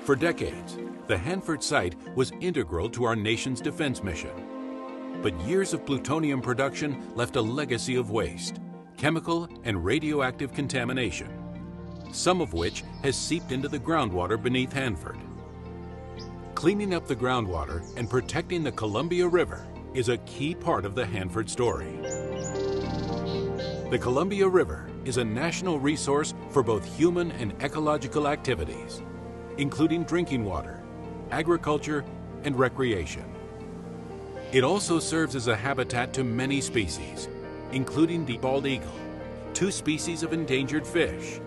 For decades, the Hanford site was integral to our nation's defense mission. But years of plutonium production left a legacy of waste, chemical and radioactive contamination, some of which has seeped into the groundwater beneath Hanford. Cleaning up the groundwater and protecting the Columbia River is a key part of the Hanford story. The Columbia River is a national resource for both human and ecological activities, including drinking water, agriculture, and recreation. It also serves as a habitat to many species, including the bald eagle, 2 species of endangered fish,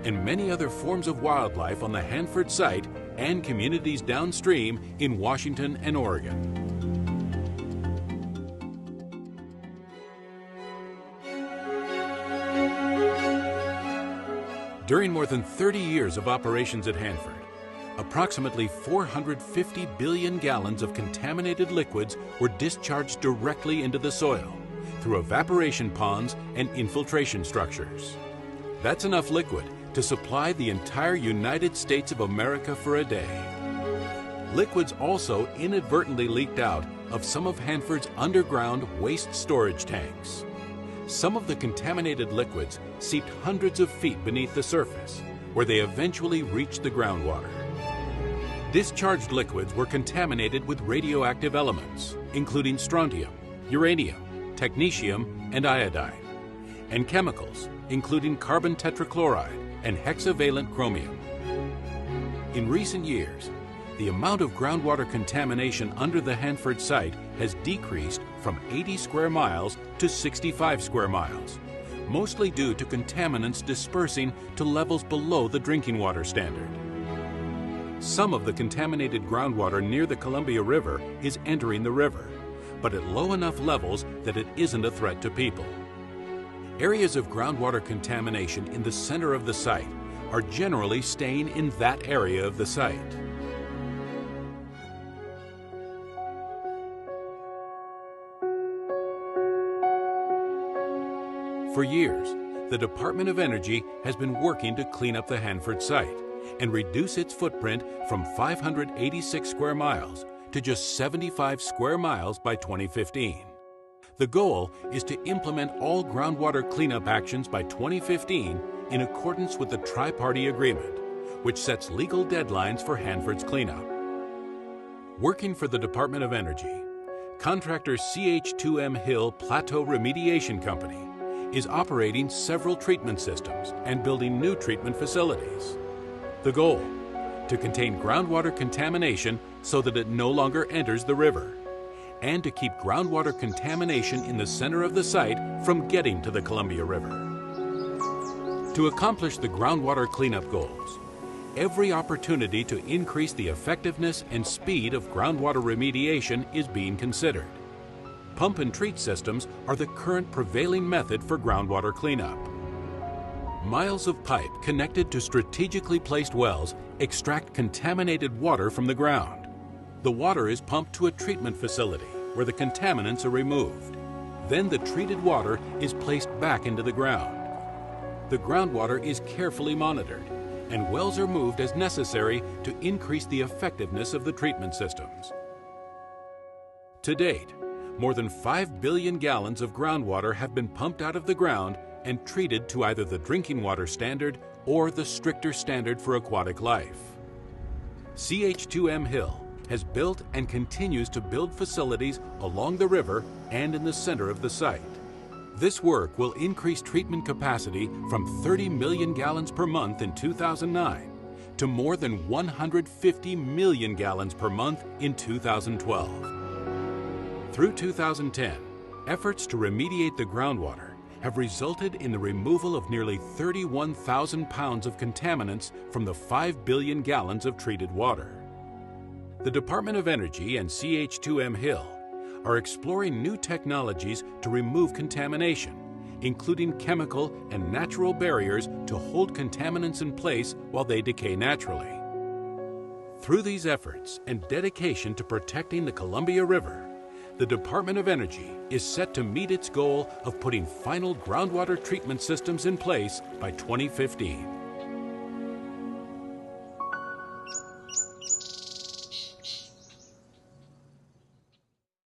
and many other forms of wildlife on the Hanford site and communities downstream in Washington and Oregon. During more than 30 years of operations at Hanford, approximately 450 billion gallons of contaminated liquids were discharged directly into the soil through evaporation ponds and infiltration structures. That's enough liquid to supply the entire United States of America for a day. Liquids also inadvertently leaked out of some of Hanford's underground waste storage tanks. Some of the contaminated liquids seeped hundreds of feet beneath the surface, where they eventually reached the groundwater. Discharged liquids were contaminated with radioactive elements, including strontium, uranium, technetium, and iodine, and chemicals, including carbon tetrachloride and hexavalent chromium. In recent years, the amount of groundwater contamination under the Hanford site has decreased from 80 square miles to 65 square miles, mostly due to contaminants dispersing to levels below the drinking water standard. Some of the contaminated groundwater near the Columbia River is entering the river, but at low enough levels that it isn't a threat to people. Areas of groundwater contamination in the center of the site are generally staying in that area of the site. For years, the Department of Energy has been working to clean up the Hanford site and reduce its footprint from 586 square miles to just 75 square miles by 2015. The goal is to implement all groundwater cleanup actions by 2015 in accordance with the Tri-Party Agreement, which sets legal deadlines for Hanford's cleanup. Working for the Department of Energy, contractor CH2M Hill Plateau Remediation Company is operating several treatment systems and building new treatment facilities. The goal: to contain groundwater contamination so that it no longer enters the river, and to keep groundwater contamination in the center of the site from getting to the Columbia River. To accomplish the groundwater cleanup goals, every opportunity to increase the effectiveness and speed of groundwater remediation is being considered. Pump and treat systems are the current prevailing method for groundwater cleanup. Miles of pipe connected to strategically placed wells extract contaminated water from the ground. The water is pumped to a treatment facility where the contaminants are removed. Then the treated water is placed back into the ground. The groundwater is carefully monitored, and wells are moved as necessary to increase the effectiveness of the treatment systems. To date, more than 5 billion gallons of groundwater have been pumped out of the ground and treated to either the drinking water standard or the stricter standard for aquatic life. CH2M Hill has built and continues to build facilities along the river and in the center of the site. This work will increase treatment capacity from 30 million gallons per month in 2009 to more than 150 million gallons per month in 2012. Through 2010, efforts to remediate the groundwater have resulted in the removal of nearly 31,000 pounds of contaminants from the 5 billion gallons of treated water. The Department of Energy and CH2M Hill are exploring new technologies to remove contamination, including chemical and natural barriers to hold contaminants in place while they decay naturally. Through these efforts and dedication to protecting the Columbia River, the Department of Energy is set to meet its goal of putting final groundwater treatment systems in place by 2015.